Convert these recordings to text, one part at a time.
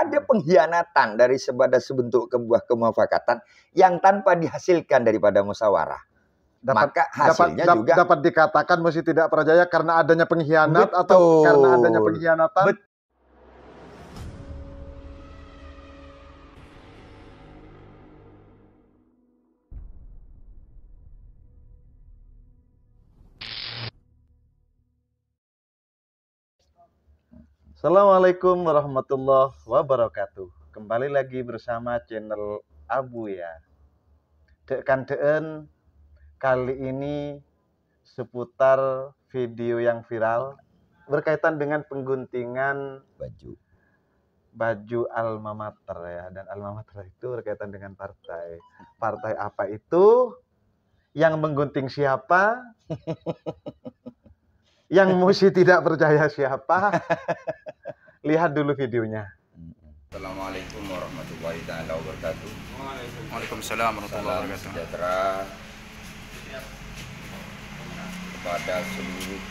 ada pengkhianatan dari sebentuk sebuah kemufakatan yang tanpa dihasilkan daripada musyawarah. Maka hasilnya juga dapat dikatakan mesti tidak percaya karena adanya pengkhianat atau karena adanya pengkhianatan. Assalamualaikum warahmatullahi wabarakatuh. Kembali lagi bersama channel Abu ya. Deen kali ini seputar video yang viral berkaitan dengan pengguntingan baju alma mater ya, dan alma mater itu berkaitan dengan partai. Partai apa itu? Yang menggunting siapa? Yang mesti tidak percaya siapa? Lihat dulu videonya. Assalamualaikum warahmatullahi wabarakatuh. Waalaikumsalam warahmatullahi wabarakatuh. Salam sejahtera kepada seluruh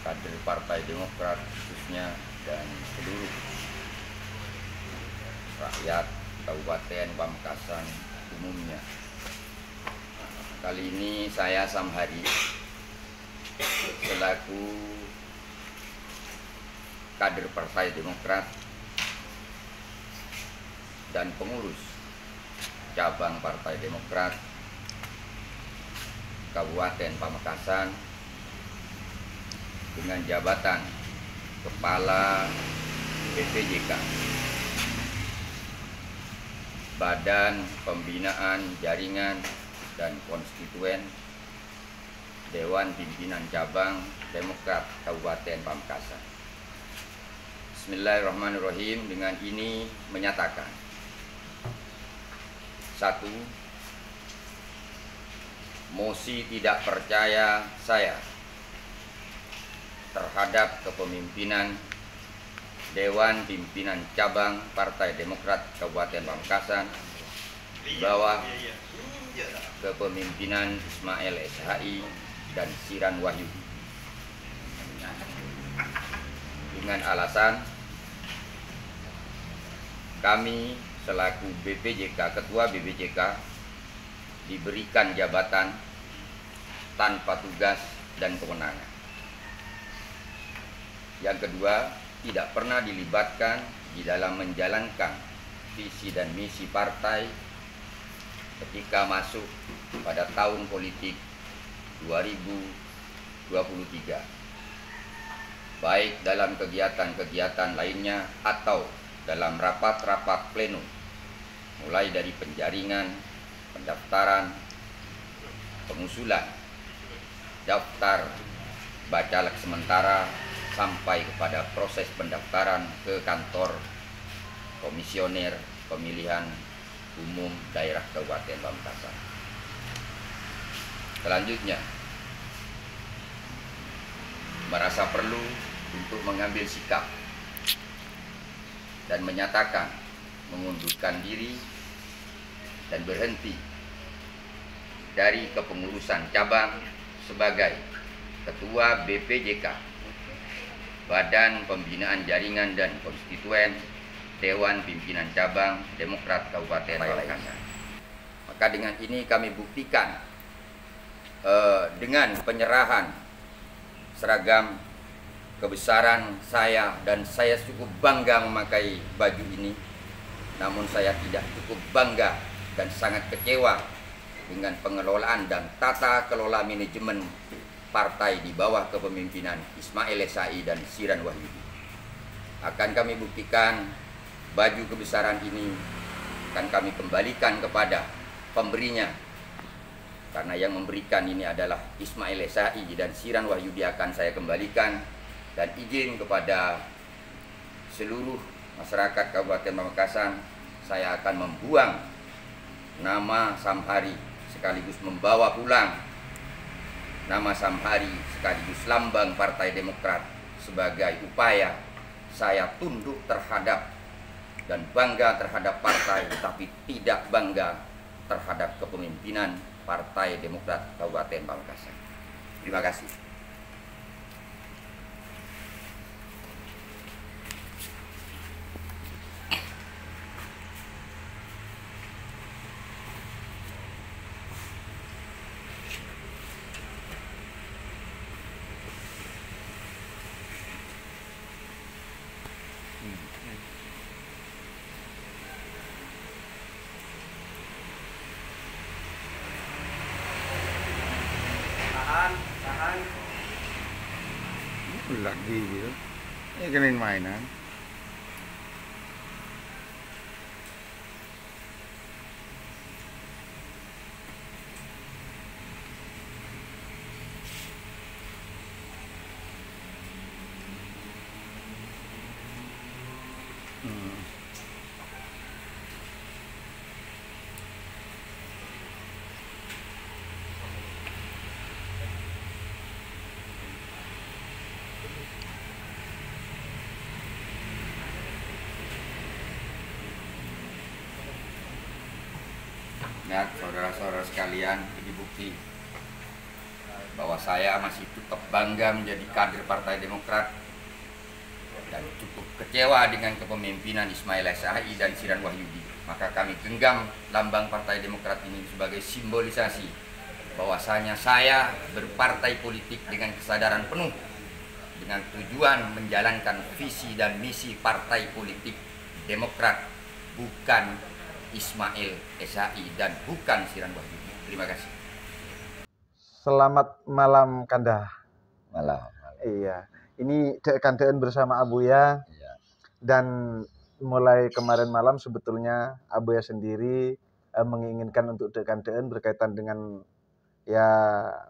kader Partai Demokrat khususnya dan seluruh rakyat Kabupaten Pamekasan umumnya. Kali ini saya Samhari selaku kader Partai Demokrat dan pengurus cabang Partai Demokrat Kabupaten Pamekasan dengan jabatan Kepala BPJK, Badan Pembinaan Jaringan dan Konstituen Dewan Pimpinan Cabang Demokrat Kabupaten Pamekasan. Bismillahirrahmanirrahim. Dengan ini menyatakan: 1. Mosi tidak percaya saya terhadap kepemimpinan Dewan Pimpinan Cabang Partai Demokrat Kabupaten Pamekasan di bawah kepemimpinan Ismail SHI dan Siran Wahyudi, dengan alasan kami selaku BPJK, Ketua BPJK, diberikan jabatan tanpa tugas dan kewenangan. Yang kedua, tidak pernah dilibatkan di dalam menjalankan visi dan misi partai ketika masuk pada tahun politik 2023, baik dalam kegiatan-kegiatan lainnya atau dalam rapat-rapat pleno, mulai dari penjaringan, pendaftaran, pengusulan daftar bacalek sementara sampai kepada proses pendaftaran ke kantor komisioner pemilihan umum daerah Kabupaten Pamekasan. Selanjutnya, merasa perlu untuk mengambil sikap dan menyatakan mengundurkan diri dan berhenti dari kepengurusan cabang sebagai Ketua BPJK, Badan Pembinaan Jaringan dan Konstituen Dewan Pimpinan Cabang Demokrat Kabupaten Pamekasan. Maka dengan ini kami buktikan dengan penyerahan seragam kebesaran saya, dan saya cukup bangga memakai baju ini. Namun saya tidak cukup bangga dan sangat kecewa dengan pengelolaan dan tata kelola manajemen partai di bawah kepemimpinan Ismail SHI dan Siran Wahyudi. Akan kami buktikan baju kebesaran ini akan kami kembalikan kepada pemberinya, karena yang memberikan ini adalah Ismail SHI dan Siran Wahyudi. Akan saya kembalikan dan izin kepada seluruh masyarakat Kabupaten Pamekasan, saya akan membuang nama Samhari sekaligus membawa pulang nama Samhari sekaligus lambang Partai Demokrat sebagai upaya saya tunduk terhadap dan bangga terhadap partai, tapi tidak bangga terhadap kepemimpinan Partai Demokrat Kabupaten Pamekasan. Terima kasih. lagi gitu. Ini keren mainan. Lihat saudara-saudara sekalian, ini bukti bahwa saya masih tetap bangga menjadi kader Partai Demokrat dan cukup kecewa dengan kepemimpinan Ismail SHI dan Siran Wahyudi. Maka kami genggam lambang Partai Demokrat ini sebagai simbolisasi bahwasanya saya berpartai politik dengan kesadaran penuh dengan tujuan menjalankan visi dan misi partai politik Demokrat, bukan Ismail SHI dan bukan Siran Wahyudi. Terima kasih. Selamat malam Kanda. Malam. Iya, ini Kandean bersama Abuya. Iya. Dan mulai kemarin malam sebetulnya Abuya sendiri menginginkan untuk Kandean berkaitan dengan ya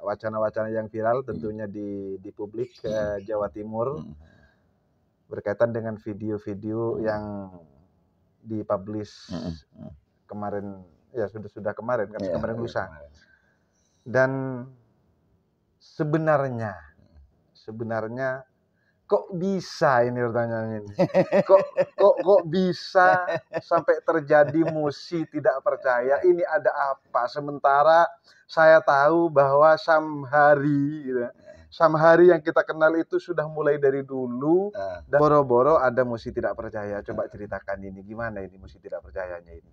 wacana-wacana yang viral tentunya di publik Jawa Timur berkaitan dengan video-video yang dipublish kemarin, ya sudah kemarin kan, Iya, kemarin lusa. kemarin. Dan sebenarnya kok bisa ini pertanyaannya ini? Kok bisa sampai terjadi musi tidak percaya? Ini ada apa? Sementara saya tahu bahwa Samhari, gitu. Samhari yang kita kenal itu sudah mulai dari dulu. Dan boro-boro ada musi tidak percaya. Coba ceritakan ini, gimana ini musi tidak percayanya ini?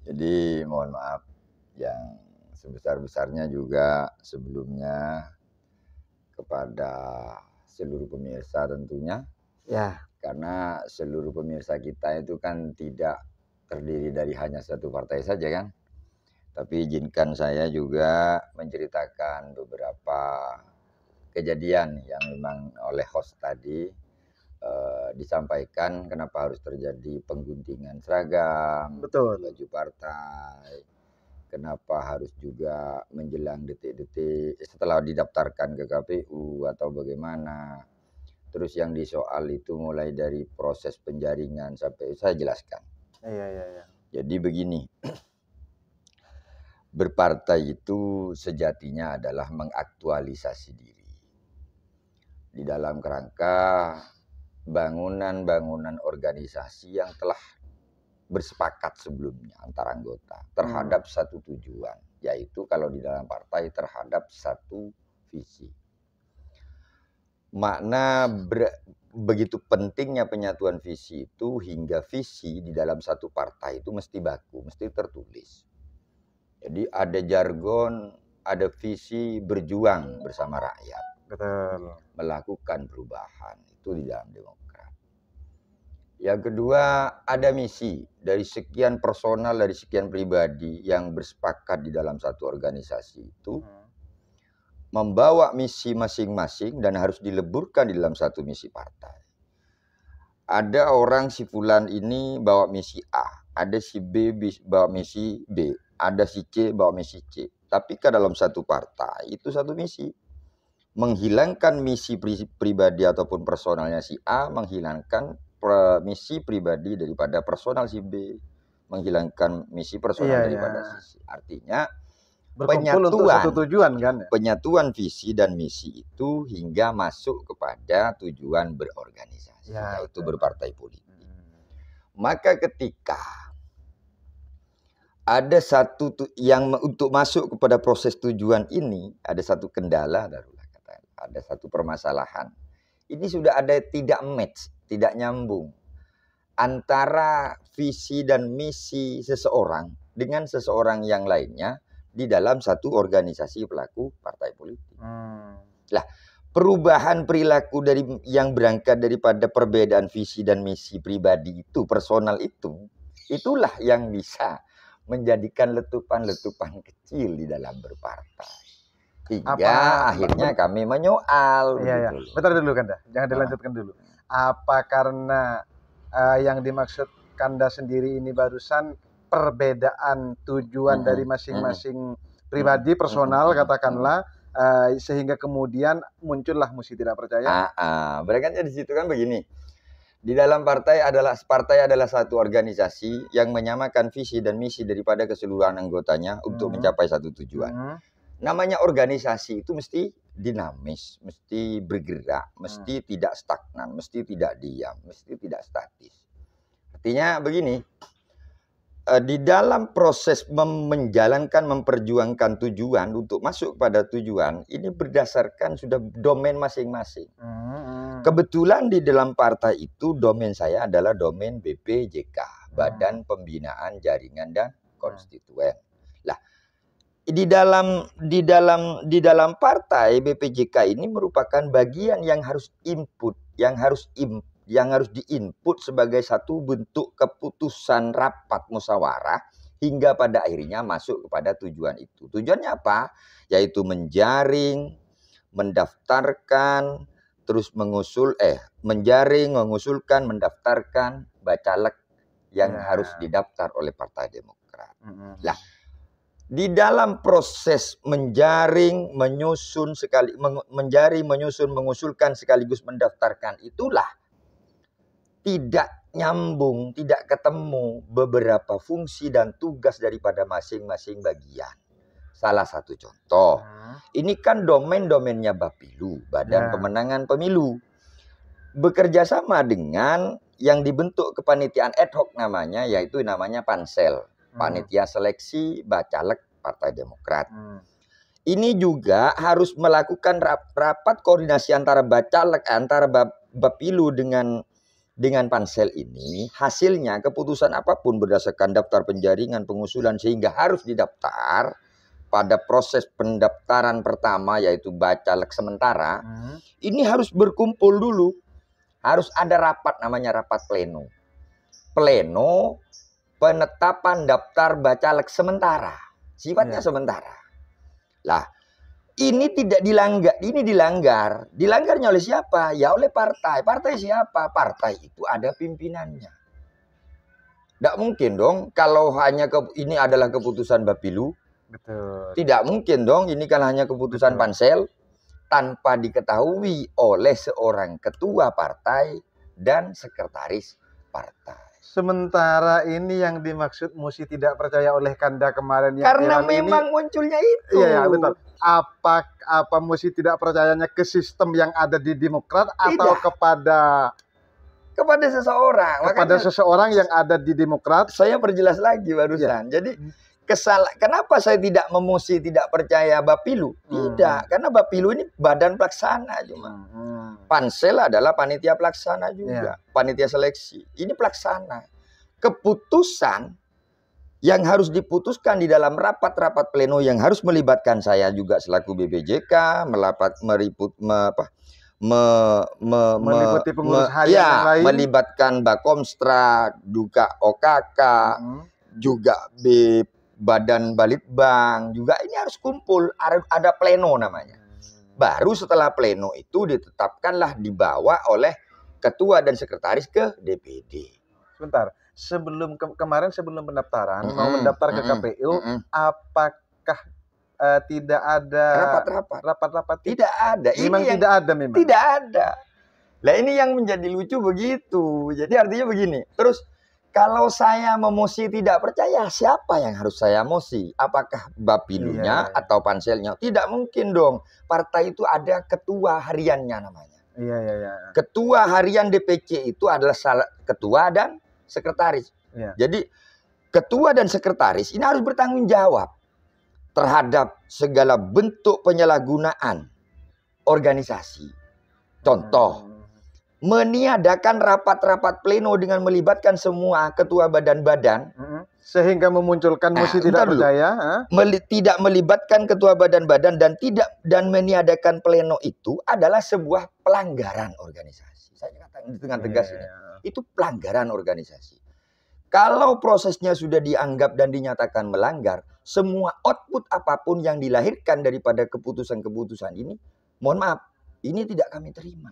Jadi mohon maaf yang sebesar-besarnya juga sebelumnya kepada seluruh pemirsa tentunya. Ya. Karena seluruh pemirsa kita itu kan tidak terdiri dari hanya satu partai saja kan. Tapi izinkan saya juga menceritakan beberapa kejadian yang memang oleh host tadi disampaikan kenapa harus terjadi pengguntingan seragam, Betul. baju partai, kenapa harus juga menjelang detik-detik setelah didaftarkan ke KPU atau bagaimana. Terus yang disoal itu mulai dari proses penjaringan sampai saya jelaskan. Iya. Jadi begini, berpartai itu sejatinya adalah mengaktualisasi diri di dalam kerangka bangunan-bangunan organisasi yang telah bersepakat sebelumnya antar anggota terhadap satu tujuan, yaitu kalau di dalam partai terhadap satu visi. Makna begitu pentingnya penyatuan visi itu hingga visi di dalam satu partai itu mesti baku, mesti tertulis. Jadi ada jargon, ada visi berjuang bersama rakyat. Betul. Melakukan perubahan itu di dalam Demokrat. Yang kedua, ada misi dari sekian personal, dari sekian pribadi yang bersepakat di dalam satu organisasi itu membawa misi masing-masing dan harus dileburkan di dalam satu misi partai. Ada orang si fulan ini bawa misi A, ada si B bawa misi B, ada si C bawa misi C. Tapi ke dalam satu partai itu satu misi. Menghilangkan misi pribadi ataupun personalnya si A, menghilangkan misi pribadi daripada personal si B, menghilangkan misi personal daripada si C. Artinya berkumpul untuk satu tujuan kan? Penyatuan visi dan misi itu hingga masuk kepada tujuan berorganisasi, yaitu berpartai politik. Maka ketika ada satu yang untuk masuk kepada proses tujuan ini, ada satu kendala, ada satu permasalahan. Ini sudah ada tidak match, tidak nyambung antara visi dan misi seseorang dengan seseorang yang lainnya di dalam satu organisasi pelaku partai politik. Lah, perubahan perilaku dari yang berangkat daripada perbedaan visi dan misi pribadi itu, personal itu, itulah yang bisa menjadikan letupan-letupan kecil di dalam berpartai. Hingga akhirnya kami menyoal. Iya, begitu loh. bentar dulu Kanda, jangan dilanjutkan dulu. Apa karena yang dimaksud Kanda sendiri ini barusan perbedaan tujuan dari masing-masing pribadi, personal katakanlah, sehingga kemudian muncullah Musi Tidak Percaya? Berarti di situ kan begini. Di dalam partai adalah satu organisasi yang menyamakan visi dan misi daripada keseluruhan anggotanya untuk mencapai satu tujuan. Namanya organisasi itu mesti dinamis, mesti bergerak, mesti tidak stagnan, mesti tidak diam, mesti tidak statis. Artinya begini, di dalam proses menjalankan, memperjuangkan tujuan untuk masuk pada tujuan, ini berdasarkan sudah domain masing-masing. Kebetulan di dalam partai itu domain saya adalah domain BPJK, Badan Pembinaan Jaringan dan Konstituen. Lah, di dalam partai BPJK ini merupakan bagian yang harus input, yang harus diinput sebagai satu bentuk keputusan rapat musyawarah hingga pada akhirnya masuk kepada tujuan itu. Tujuannya apa? Yaitu menjaring, mendaftarkan, terus menjaring, mengusulkan, mendaftarkan bacaleg yang harus didaftar oleh Partai Demokrat. Lah, di dalam proses menjaring, menyusun, mengusulkan sekaligus mendaftarkan itulah tidak nyambung, tidak ketemu beberapa fungsi dan tugas daripada masing-masing bagian. Salah satu contoh, ini kan domain-domainnya Bapilu, Badan Pemenangan Pemilu, bekerja sama dengan yang dibentuk kepanitiaan ad hoc namanya, yaitu namanya Pansel. Panitia Seleksi Bacaleg Partai Demokrat. Ini juga harus melakukan rapat koordinasi antara Bacaleg, antara Bapilu dengan Pansel ini. Hasilnya keputusan apapun berdasarkan daftar penjaringan, pengusulan sehingga harus didaftar pada proses pendaftaran pertama yaitu Bacaleg sementara. Ini harus berkumpul dulu. Harus ada rapat namanya rapat pleno. Pleno penetapan daftar bacaleg sementara, sifatnya sementara. Lah, ini tidak dilanggar, ini dilanggar. Dilanggarnya oleh siapa? Ya oleh partai. Partai siapa? Partai itu ada pimpinannya. Tidak mungkin dong kalau hanya ini adalah keputusan Bapilu. Betul. Tidak mungkin dong ini kan hanya keputusan Pansel tanpa diketahui oleh seorang ketua partai dan sekretaris partai. Sementara ini yang dimaksud Musi Tidak Percaya oleh Kanda kemarin yang karena viral memang ini, munculnya itu. Iya, betul. Apa Musi tidak percayanya ke sistem yang ada di Demokrat atau kepada seseorang? Kepada seseorang yang ada di Demokrat. Saya perjelas lagi barusan. Jadi kenapa saya tidak memusi tidak percaya Bapilu? Tidak, karena Bapilu ini badan pelaksana cuma. Pansel adalah panitia pelaksana juga, panitia seleksi. Ini pelaksana. Keputusan yang harus diputuskan di dalam rapat-rapat pleno yang harus melibatkan saya juga selaku BPJK, meliputi pengurus harian yang lain, melibatkan Bakomstra, juga OKK, juga Badan Balitbang, juga ini harus kumpul, ada pleno namanya. Baru setelah pleno itu ditetapkanlah dibawa oleh ketua dan sekretaris ke DPD. Sebentar, sebelum kemarin sebelum pendaftaran mau mendaftar ke KPU, apakah tidak ada rapat-rapat? Tidak ada. Memang tidak ada memang. Tidak ada. Lah ini yang menjadi lucu begitu. Jadi artinya begini. Terus kalau saya memusi tidak percaya, siapa yang harus saya musi? Apakah Bapilunya atau Panselnya? Tidak mungkin dong. Partai itu ada ketua hariannya namanya. Ketua harian DPC itu adalah ketua dan sekretaris. Jadi ketua dan sekretaris ini harus bertanggung jawab terhadap segala bentuk penyalahgunaan organisasi. Contoh, meniadakan rapat-rapat pleno dengan melibatkan semua ketua badan-badan sehingga memunculkan Musi tidak percaya, tidak melibatkan ketua badan-badan dan meniadakan pleno itu adalah sebuah pelanggaran organisasi. Saya katakan dengan tegas ini. Itu pelanggaran organisasi. Kalau prosesnya sudah dianggap dan dinyatakan melanggar, semua output apapun yang dilahirkan daripada keputusan-keputusan ini, mohon maaf, ini tidak kami terima.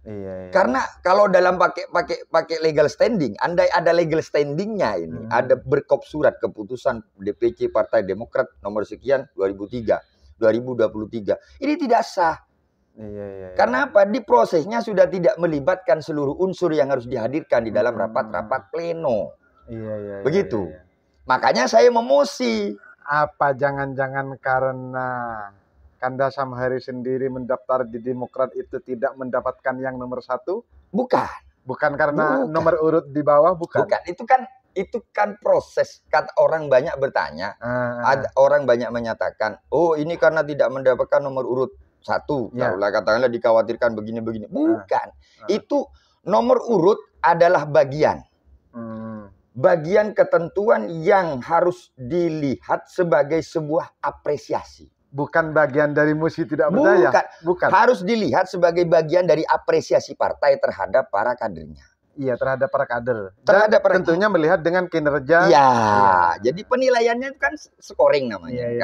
Iya. Karena kalau dalam pakai legal standing, andai ada legal standingnya ini, ada berkop surat keputusan DPC Partai Demokrat nomor sekian 2023, ini tidak sah. Iya. Karena apa? Di prosesnya sudah tidak melibatkan seluruh unsur yang harus dihadirkan di dalam rapat-rapat pleno. Iya. Begitu. Makanya saya memosi. Apa jangan-jangan karena Kanda Samhari sendiri mendaftar di Demokrat itu tidak mendapatkan yang nomor 1? Bukan. Bukan karena Bukan. nomor urut di bawah, bukan? Bukan. Itu kan proses. Kata orang banyak bertanya. Ada orang banyak menyatakan, oh ini karena tidak mendapatkan nomor urut 1. Taruhlah katakanlah dikhawatirkan begini-begini. Bukan. Itu nomor urut adalah bagian. Bagian ketentuan yang harus dilihat sebagai sebuah apresiasi. Bukan bagian dari musi tidak berdaya. Bukan. Harus dilihat sebagai bagian dari apresiasi partai terhadap para kadernya. Iya, terhadap para kader. Tentunya melihat dengan kinerja. Iya. Jadi penilaiannya kan scoring namanya.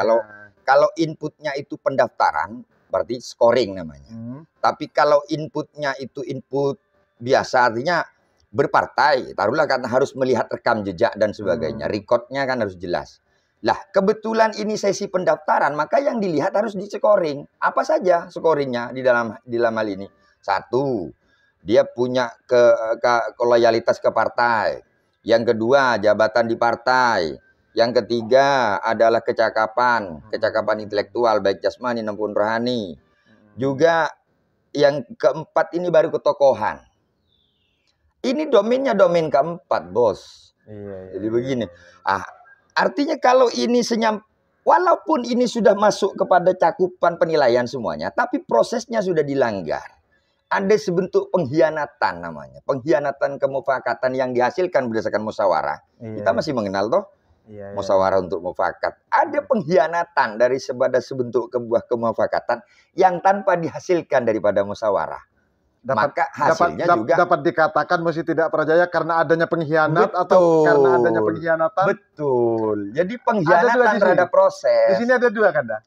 Kalau inputnya itu pendaftaran, berarti scoring namanya. Tapi kalau inputnya itu input biasa, artinya berpartai, taruhlah karena harus melihat rekam jejak dan sebagainya. Recordnya kan harus jelas. Lah, kebetulan ini sesi pendaftaran, maka yang dilihat harus di-scoring. Apa saja scoringnya di dalam hal ini? 1, dia punya loyalitas ke partai. Yang kedua, jabatan di partai. Yang ketiga adalah kecakapan intelektual, baik jasmani maupun rohani. Juga yang keempat ini baru ketokohan. Ini domainnya domain keempat, bos. Jadi begini. Artinya kalau ini walaupun ini sudah masuk kepada cakupan penilaian semuanya, tapi prosesnya sudah dilanggar. Ada sebentuk pengkhianatan namanya. Pengkhianatan kemufakatan yang dihasilkan berdasarkan musyawarah. Kita masih mengenal toh musyawarah untuk mufakat. Ada pengkhianatan dari sebentuk sebuah kemufakatan yang tanpa dihasilkan daripada musyawarah. Maka hasilnya juga dapat dikatakan mesti tidak percaya karena adanya pengkhianat. Betul. Atau karena adanya pengkhianatan. Betul. Jadi pengkhianatan terhadap proses. Di sini ada dua, Kanda.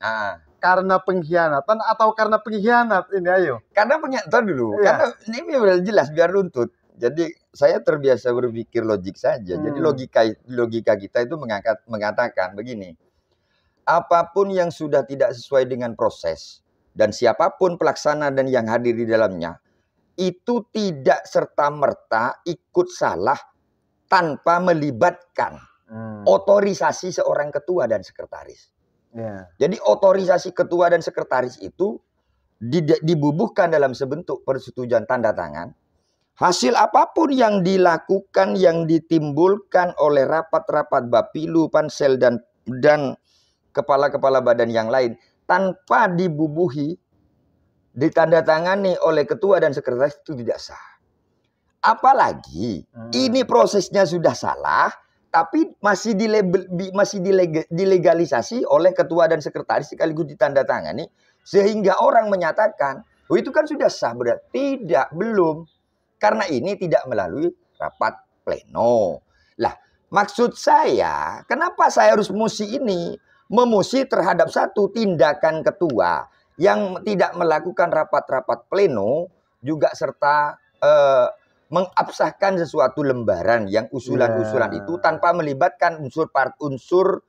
Karena pengkhianatan atau karena pengkhianat ini, ayo. Karena pengkhianatan dulu. Karena ini biar jelas, biar runtut. Jadi saya terbiasa berpikir logik saja. Jadi logika kita itu mengatakan begini. Apapun yang sudah tidak sesuai dengan proses dan siapapun pelaksana dan yang hadir di dalamnya, itu tidak serta-merta ikut salah tanpa melibatkan otorisasi seorang ketua dan sekretaris. Jadi otorisasi ketua dan sekretaris itu dibubuhkan dalam sebentuk persetujuan tanda tangan. Hasil apapun yang dilakukan, yang ditimbulkan oleh rapat-rapat Bapilu, Pansel, dan kepala-kepala badan yang lain, tanpa dibubuhi, ditandatangani oleh ketua dan sekretaris, itu tidak sah. Apalagi ini prosesnya sudah salah, tapi masih dilegalisasi oleh ketua dan sekretaris sekaligus ditandatangani, sehingga orang menyatakan, oh itu kan sudah sah. Berarti tidak, belum. Karena ini tidak melalui rapat pleno. Lah, maksud saya, kenapa saya harus memusi terhadap satu tindakan ketua yang tidak melakukan rapat-rapat pleno, juga serta mengabsahkan sesuatu lembaran yang usulan-usulan itu tanpa melibatkan unsur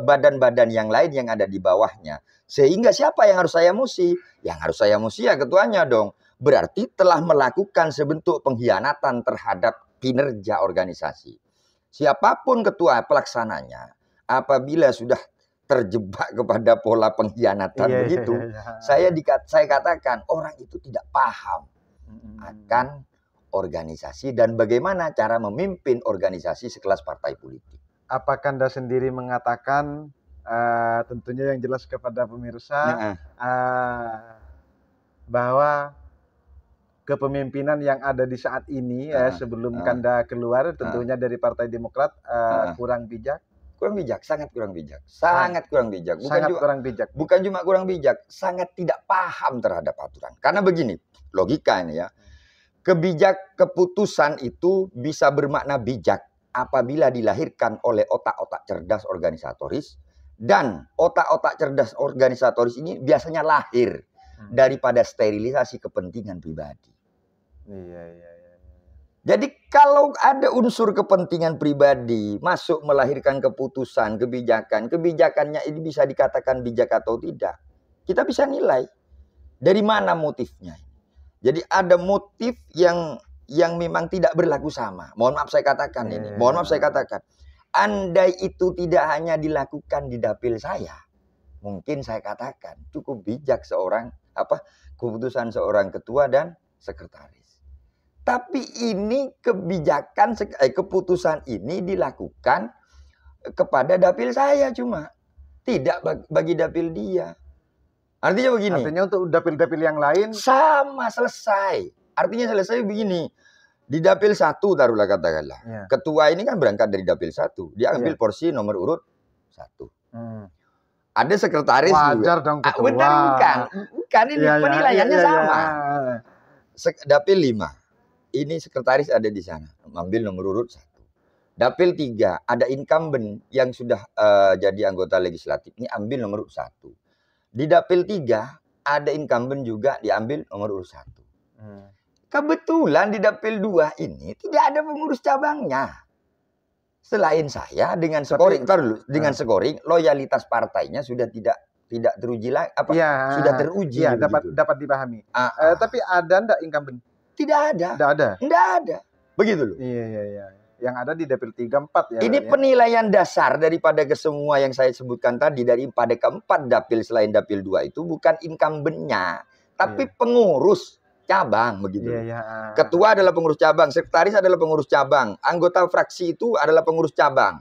badan-badan yang lain yang ada di bawahnya. Sehingga siapa yang harus saya musi? Yang harus saya musi ya ketuanya dong. Berarti telah melakukan sebentuk pengkhianatan terhadap kinerja organisasi. Siapapun ketua pelaksananya, apabila sudah terjebak kepada pola pengkhianatan begitu, saya katakan orang itu tidak paham akan organisasi dan bagaimana cara memimpin organisasi sekelas partai politik. Apakah Anda sendiri mengatakan, tentunya yang jelas kepada pemirsa, bahwa kepemimpinan yang ada di saat ini sebelum Kanda keluar tentunya dari Partai Demokrat kurang bijak? Kurang bijak, sangat kurang bijak. Sangat kurang bijak. Bukan cuma kurang bijak, sangat tidak paham terhadap aturan. Karena begini, logika ini ya. Keputusan itu bisa bermakna bijak apabila dilahirkan oleh otak-otak cerdas organisatoris Dan otak-otak cerdas organisatoris ini biasanya lahir daripada sterilisasi kepentingan pribadi. Iya. Jadi kalau ada unsur kepentingan pribadi masuk melahirkan keputusan, kebijakan, kebijakannya ini bisa dikatakan bijak atau tidak. Kita bisa nilai dari mana motifnya. Jadi ada motif yang memang tidak berlaku sama. Mohon maaf saya katakan ini. Mohon maaf saya katakan. Andai itu tidak hanya dilakukan di dapil saya, mungkin saya katakan cukup bijak keputusan seorang ketua dan sekretaris. Tapi ini keputusan ini dilakukan kepada dapil saya cuma, tidak bagi dapil dia. Artinya begini. Artinya untuk dapil-dapil yang lain sama, selesai. Artinya selesai begini. Di dapil 1 taruhlah katakanlah. Ya. Ketua ini kan berangkat dari dapil 1. Dia ambil porsi nomor urut 1. Ada sekretaris wajar juga. dong ketua. Bukan. Ini penilaiannya sama. Dapil 5. Ini sekretaris ada di sana. Ambil nomor urut 1. Dapil 3. Ada incumbent yang sudah jadi anggota legislatif. Ini ambil nomor urut 1. Di dapil 3. Ada incumbent juga diambil nomor urut 1. Kebetulan di dapil 2 ini tidak ada pengurus cabangnya. Selain saya dengan scoring, dengan scoring loyalitas partainya sudah tidak teruji lagi, sudah teruji. Ya, dapat dipahami. Tapi ada enggak incumbent? Tidak ada. Tidak ada. Begitu loh. Iya. Yang ada di dapil 3, 4 ya. Ini penilaian dasar daripada kesemua yang saya sebutkan tadi, daripada keempat dapil selain dapil 2 itu bukan incumbentnya, tapi pengurus cabang begitu. Ketua adalah pengurus cabang, sekretaris adalah pengurus cabang, anggota fraksi itu adalah pengurus cabang.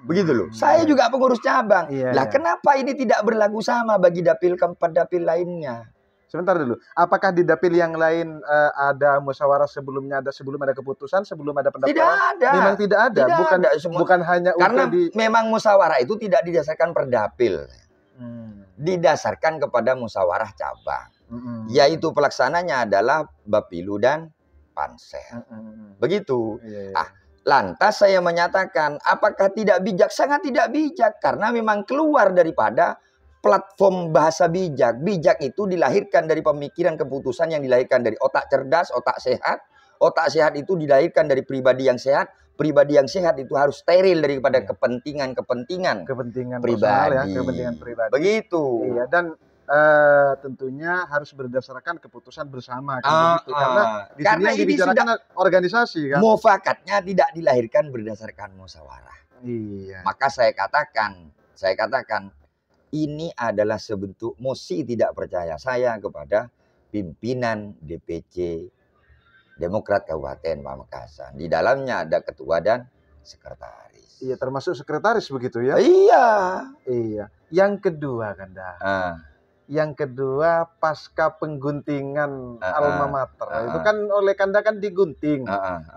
Begitu loh. Saya juga pengurus cabang. Kenapa ini tidak berlaku sama bagi dapil keempat dapil lainnya? Sebentar dulu. Apakah di dapil yang lain ada musyawarah sebelum ada keputusan, sebelum ada pendaftaran? Tidak ada. Memang tidak ada. Bukan hanya karena memang musyawarah itu tidak didasarkan per dapil. Didasarkan kepada musyawarah cabang. Yaitu pelaksananya adalah Bapilu dan Pansel. Begitu. Lantas saya menyatakan apakah tidak bijak? Sangat tidak bijak karena memang keluar daripada platform bahasa bijak. Bijak itu dilahirkan dari pemikiran keputusan yang dilahirkan dari otak cerdas, otak sehat. Otak sehat itu dilahirkan dari pribadi yang sehat. Pribadi yang sehat itu harus steril daripada kepentingan pribadi. Kepentingan pribadi. Begitu. Iya, dan tentunya harus berdasarkan keputusan bersama kan begitu. Karena di sini yang dibicarakan organisasi kan. Mufakatnya tidak dilahirkan berdasarkan musyawarah. Iya. Maka saya katakan ini adalah sebentuk mosi tidak percaya saya kepada pimpinan DPC Demokrat Kabupaten Pamekasan. Di dalamnya ada ketua dan sekretaris. Iya, termasuk sekretaris begitu ya? Iya. Yang kedua Kanda. Yang kedua pasca pengguntingan alma mater. Itu kan oleh Kanda kan digunting.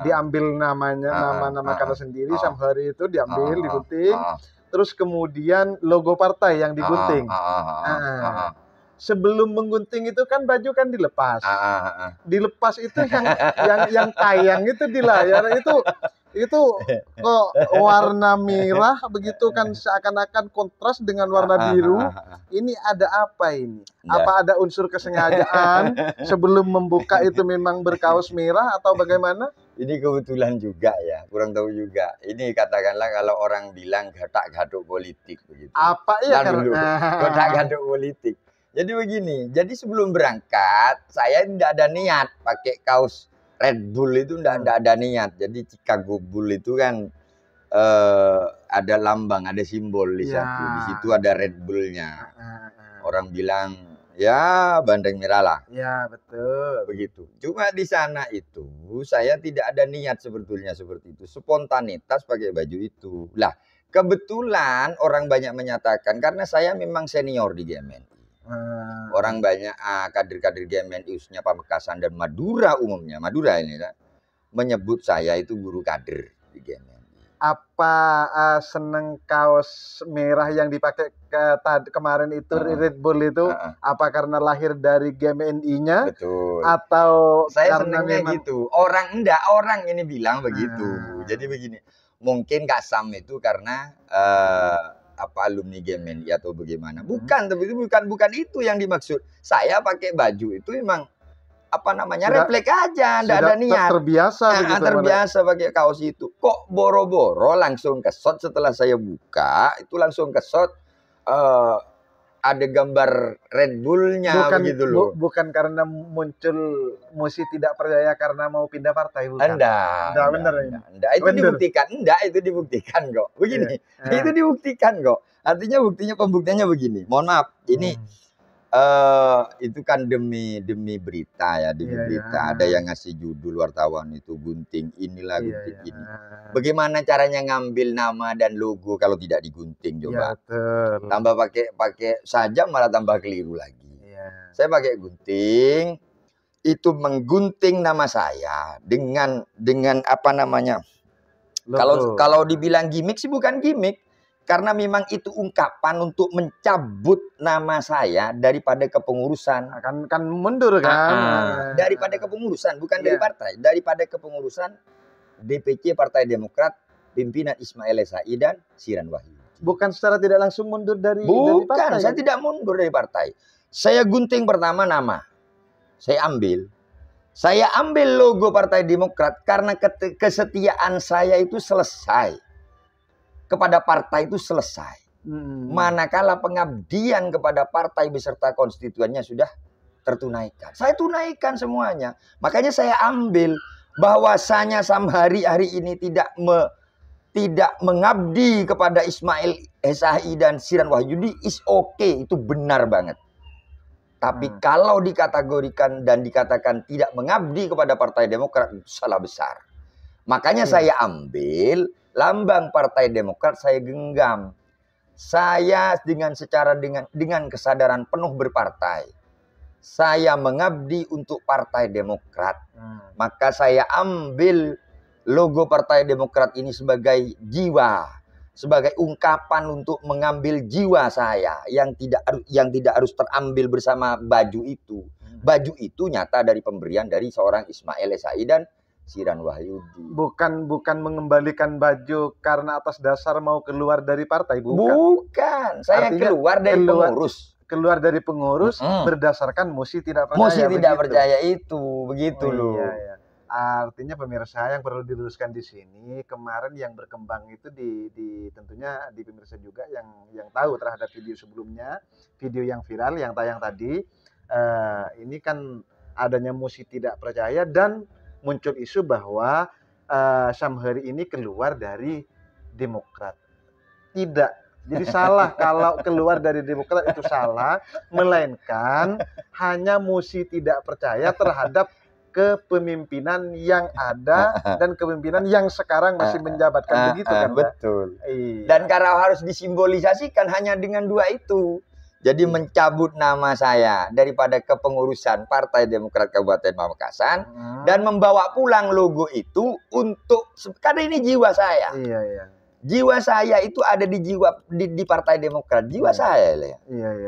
Diambil namanya, nama Kanda sendiri Samhari itu diambil, digunting. Terus kemudian logo partai yang digunting. Sebelum menggunting itu kan baju kan dilepas. Dilepas itu yang tayang itu di layar itu kok warna merah begitu kan seakan-akan kontras dengan warna biru. Ini ada apa ini? Apa ada unsur kesengajaan sebelum membuka itu memang berkaos merah atau bagaimana? Ini kebetulan juga ya, kurang tahu juga. Ini katakanlah kalau orang bilang gatak-gatuk politik begitu. Apa ya gatak-gatuk politik. Jadi begini, jadi sebelum berangkat saya tidak ada niat pakai kaos Red Bull itu tidak ada niat. Jadi Chicago Bull itu kan ada lambang, ada simbol di satu. Di situ ada Red Bull-nya. Orang bilang ya bandeng merah lah. Ya betul. Begitu. Cuma di sana itu saya tidak ada niat sebetulnya seperti itu. Spontanitas pakai baju itu. Lah kebetulan orang banyak menyatakan karena saya memang senior di GMNI. Orang banyak kader-kader GMNI-nya Pamekasan dan Madura umumnya. Madura ini kan menyebut saya itu guru kader di GMNI. Apa seneng kaos merah yang dipakai kemarin itu Red Bull itu apa karena lahir dari GMNI-nya? Betul. Atau saya senengnya gitu. Orang ini bilang begitu. Jadi begini, mungkin Kasam itu karena apa alumni GMNI atau bagaimana. Bukan, tapi itu bukan itu yang dimaksud. Saya pakai baju itu memang apa namanya, refleks aja, enggak ada niat. Terbiasa begitu. Terbiasa pakai kaos itu. Kok boro-boro langsung kesot setelah saya buka, itu langsung kesot ada gambar Red Bull-nya begitu loh. Bukan karena muncul Musi tidak percaya karena mau pindah partai, bukan? Enggak, itu dibuktikan. Itu dibuktikan kok. Begini, itu dibuktikan kok. Artinya pembuktiannya begini. Mohon maaf, ini itu kan demi berita ya, berita. Ada yang ngasih judul wartawan itu gunting inilah, gunting ini. Bagaimana caranya ngambil nama dan logo kalau tidak digunting coba? Tambah pakai saja malah tambah keliru lagi. Saya pakai gunting, itu menggunting nama saya dengan apa namanya? Kalau dibilang gimmick sih bukan gimmick. Karena memang itu ungkapan untuk mencabut nama saya daripada kepengurusan. Kan mundur kan? Daripada kepengurusan, bukan dari partai. Daripada kepengurusan DPC Partai Demokrat, pimpinan Ismail Esai dan Siran Wahyu. Bukan secara tidak langsung mundur dari Bukan, partai? saya tidak mundur dari partai. Saya gunting pertama nama. Saya ambil logo Partai Demokrat karena kesetiaan saya itu selesai. Kepada partai itu selesai. Manakala pengabdian kepada partai beserta konstituennya sudah tertunaikan. Saya tunaikan semuanya. Makanya saya ambil bahwasanya sampai hari ini tidak mengabdi kepada Ismail Esai dan Siran Wahyudi is okay, itu benar banget. Tapi kalau dikategorikan dan dikatakan tidak mengabdi kepada Partai Demokrat, itu salah besar. Makanya saya ambil lambang Partai Demokrat, saya genggam. Saya dengan kesadaran penuh berpartai. Saya mengabdi untuk Partai Demokrat. Maka saya ambil logo Partai Demokrat ini sebagai jiwa, sebagai ungkapan untuk mengambil jiwa saya yang tidak harus terambil bersama baju itu. Baju itu nyata dari pemberian dari seorang Ismail Esai dan Siran Wahyudi. Bukan mengembalikan baju karena atas dasar mau keluar dari partai, bukan. Saya keluar dari pengurus. Keluar dari pengurus berdasarkan Musi tidak percaya. Musi tidak percaya itu, begitu loh. Iya. Artinya pemirsa yang perlu diluruskan di sini, kemarin yang berkembang itu tentunya di pemirsa juga yang tahu terhadap video sebelumnya, video yang viral yang tayang tadi, ini kan adanya Musi tidak percaya dan muncul isu bahwa Samheri ini keluar dari Demokrat. Tidak. Jadi salah kalau keluar dari Demokrat itu salah, melainkan hanya Musi tidak percaya terhadap kepemimpinan yang ada dan kepemimpinan yang sekarang masih menjabatkan, begitu kan? Betul. Iya. Dan karena harus disimbolisasikan hanya dengan dua itu. Jadi mencabut nama saya daripada kepengurusan Partai Demokrat Kabupaten Pamekasan dan membawa pulang logo itu untuk, karena ini jiwa saya. Iya. Jiwa saya itu ada di Partai Demokrat. Jiwa saya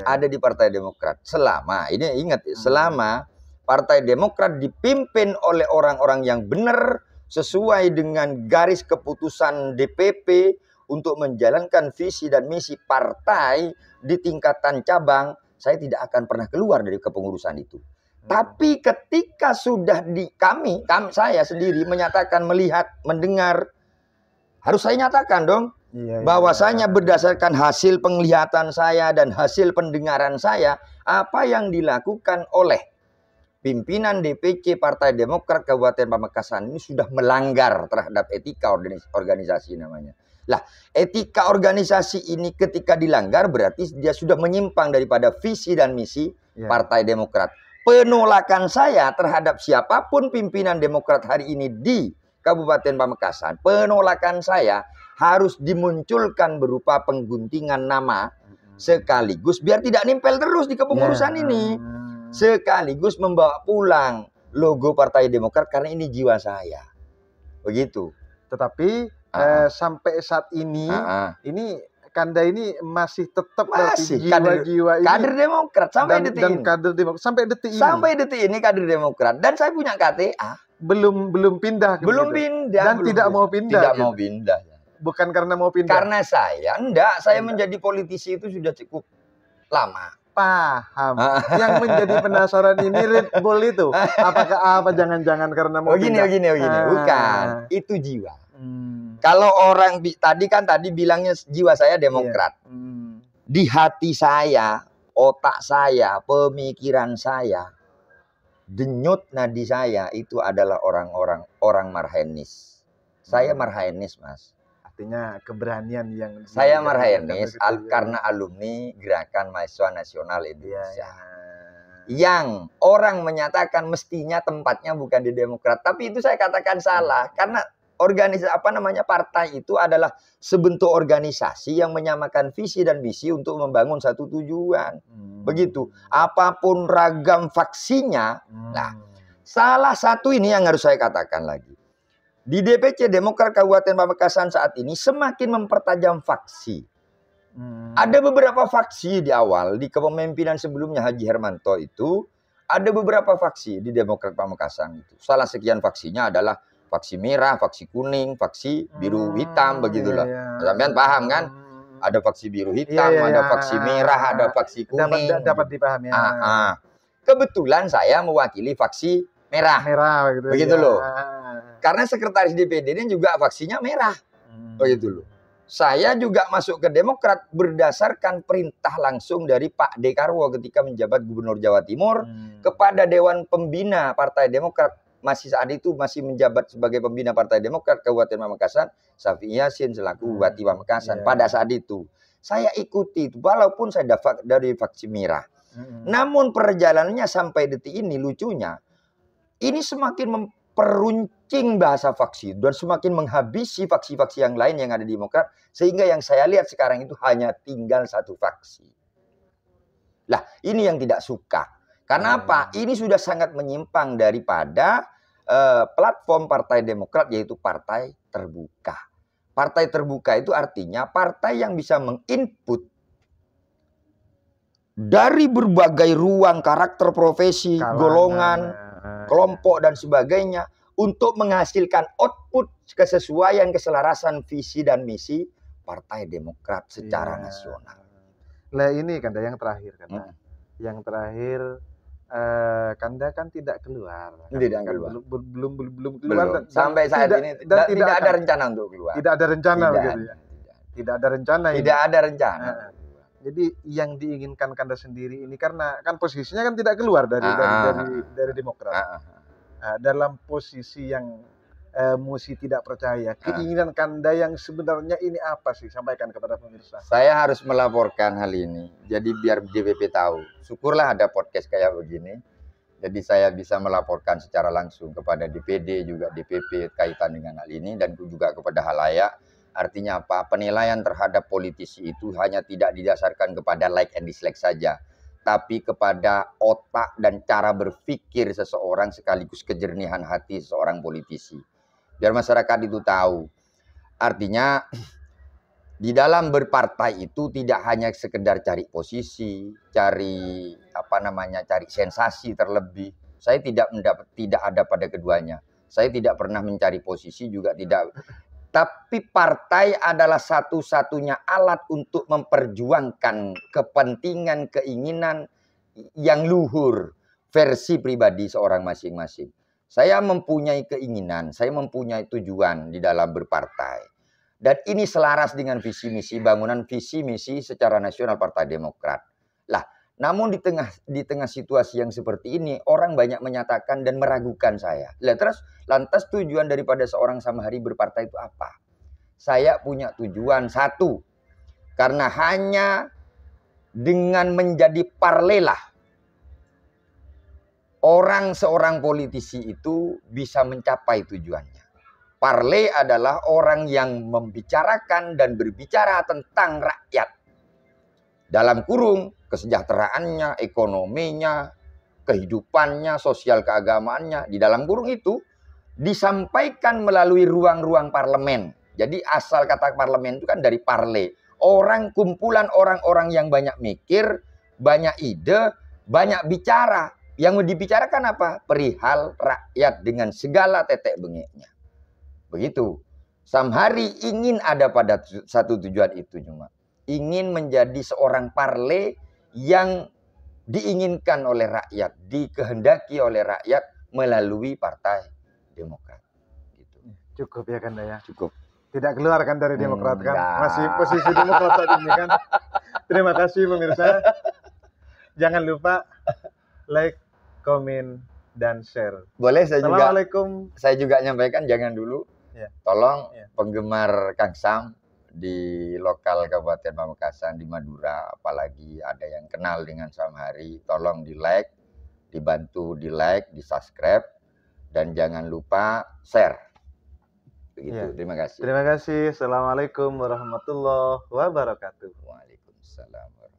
ada di Partai Demokrat. Selama, ini ingat, selama Partai Demokrat dipimpin oleh orang-orang yang benar sesuai dengan garis keputusan DPP untuk menjalankan visi dan misi partai di tingkatan cabang, saya tidak akan pernah keluar dari kepengurusan itu. Tapi ketika sudah saya sendiri menyatakan, melihat, mendengar, harus saya nyatakan dong, bahwasanya berdasarkan hasil penglihatan saya dan hasil pendengaran saya, apa yang dilakukan oleh pimpinan DPC Partai Demokrat Kabupaten Pamekasan ini sudah melanggar terhadap etika organisasi namanya. Lah, etika organisasi ini ketika dilanggar berarti dia sudah menyimpang daripada visi dan misi Partai Demokrat. Penolakan saya terhadap siapapun pimpinan Demokrat hari ini di Kabupaten Pamekasan, penolakan saya harus dimunculkan berupa pengguntingan nama sekaligus biar tidak nempel terus di kepengurusan ini. Sekaligus membawa pulang logo Partai Demokrat karena ini jiwa saya. Begitu. Tetapi sampai saat ini, ini Kanda ini masih tetap jiwa-jiwa ini kader Demokrat sampai detik ini. Kader Demokrat sampai detik ini. Sampai detik ini kader Demokrat dan saya punya KTA. Belum pindah. Belum pindah dan tidak mau pindah. Tidak mau pindah. Bukan karena mau pindah. Karena saya Enggak. menjadi politisi itu sudah cukup lama. Paham. Yang menjadi penasaran ini Red Bull itu. Apakah jangan-jangan karena mau pindah? Begini. Bukan. Itu jiwa. Kalau orang tadi bilangnya jiwa saya Demokrat. Di hati saya, otak saya, pemikiran saya, denyut nadi saya itu adalah orang Marhaenis. Saya Marhaenis, Mas. Artinya keberanian yang saya Marhaenis karena alumni Gerakan Mahasiswa Nasional Indonesia. Yang orang menyatakan mestinya tempatnya bukan di Demokrat, tapi itu saya katakan salah karena partai itu adalah sebentuk organisasi yang menyamakan visi dan misi untuk membangun satu tujuan. Begitu. Apapun ragam faksinya. Nah, salah satu ini yang harus saya katakan lagi. Di DPC Demokrat Kabupaten Pamekasan saat ini semakin mempertajam faksi. Ada beberapa faksi di awal, di kepemimpinan sebelumnya Haji Hermanto itu, ada beberapa faksi di Demokrat Pamekasan itu. Salah sekian faksinya adalah faksi merah, faksi kuning, faksi biru hitam, begitulah. Sampean paham kan? Ada faksi biru hitam, ada faksi merah, ada faksi kuning. Dapat dipahami. Kebetulan saya mewakili faksi merah. Begitu loh. Karena sekretaris DPD ini juga faksinya merah. Begitu loh. Saya juga masuk ke Demokrat berdasarkan perintah langsung dari Pak Dekarwo ketika menjabat Gubernur Jawa Timur kepada Dewan Pembina Partai Demokrat. Saat itu masih menjabat sebagai pembina Partai Demokrat Kabupaten Pamekasan, Syafi'i Yassin selaku Bupati Pamekasan. Pada saat itu saya ikuti itu walaupun saya dari faksi merah. Namun perjalanannya sampai detik ini lucunya ini semakin memperuncing bahasa faksi dan semakin menghabisi faksi-faksi yang lain yang ada di Demokrat sehingga yang saya lihat sekarang itu hanya tinggal satu faksi. Lah, ini yang tidak suka. Karena apa? Ini sudah sangat menyimpang daripada platform Partai Demokrat yaitu partai terbuka. Partai terbuka itu artinya partai yang bisa menginput dari berbagai ruang karakter profesi, golongan, kelompok dan sebagainya untuk menghasilkan output kesesuaian keselarasan visi dan misi Partai Demokrat secara nasional. Lah ini Kanda yang terakhir Kanda. Yang terakhir Kanda kan tidak keluar. Tidak keluar. Belum keluar. Sampai saat ini dan tidak ada rencana untuk keluar. Tidak ada rencana begitu ya. Tidak ada rencana. Tidak ada rencana. Jadi yang diinginkan Kanda sendiri ini karena kan posisinya kan tidak keluar dari Demokrat. Dalam posisi yang mesti tidak percaya. Keinginan Kanda yang sebenarnya ini apa sih? Sampaikan kepada pemirsa. Saya harus melaporkan hal ini. Jadi biar DPP tahu. Syukurlah ada podcast kayak begini. Jadi saya bisa melaporkan secara langsung kepada DPD juga DPP kaitan dengan hal ini dan juga kepada halayak. Artinya apa? Penilaian terhadap politisi itu hanya tidak didasarkan kepada like and dislike saja, tapi kepada otak dan cara berpikir seseorang sekaligus kejernihan hati seorang politisi. Biar masyarakat itu tahu. Artinya di dalam berpartai itu tidak hanya sekedar cari posisi, cari cari sensasi terlebih. Saya tidak ada pada keduanya. Saya tidak pernah mencari posisi juga tidak. Tapi partai adalah satu-satunya alat untuk memperjuangkan kepentingan, keinginan yang luhur versi pribadi seorang masing-masing. Saya mempunyai keinginan, saya mempunyai tujuan di dalam berpartai. Dan ini selaras dengan visi misi bangunan visi misi secara nasional Partai Demokrat. Lah, namun di tengah situasi yang seperti ini orang banyak menyatakan dan meragukan saya. Lah terus lantas tujuan daripada seorang Samahari berpartai itu apa? Saya punya tujuan satu. Karena hanya dengan menjadi parlelah seorang politisi itu bisa mencapai tujuannya. Parle adalah orang yang membicarakan dan berbicara tentang rakyat. Dalam kurung kesejahteraannya, ekonominya, kehidupannya, sosial keagamaannya. Di dalam kurung itu disampaikan melalui ruang-ruang parlemen. Jadi asal kata parlemen itu kan dari parle. Kumpulan orang-orang yang banyak mikir, banyak ide, banyak bicara. Yang dibicarakan apa? Perihal rakyat dengan segala tetek bengeknya. Begitu. Samhari ingin ada pada satu tujuan itu cuma. Ingin menjadi seorang parle yang diinginkan oleh rakyat, dikehendaki oleh rakyat melalui Partai Demokrat. Gitu. Cukup ya Kanda ya. Cukup. Tidak keluar kan dari Demokrat kan? Enggak. Masih posisi Demokrat saat ini kan? Terima kasih pemirsa. Jangan lupa like, komen, dan share. Boleh Assalamualaikum. saya juga nyampaikan jangan dulu. Ya. Tolong Ya. penggemar Kang Sam di lokal Kabupaten Pamekasan di Madura, apalagi ada yang kenal dengan Samhari, tolong di like, dibantu di like, di subscribe, dan jangan lupa share. Begitu. Ya. Terima kasih. Terima kasih. Assalamualaikum warahmatullahi wabarakatuh. Waalaikumsalam warahmatullahi wabarakatuh.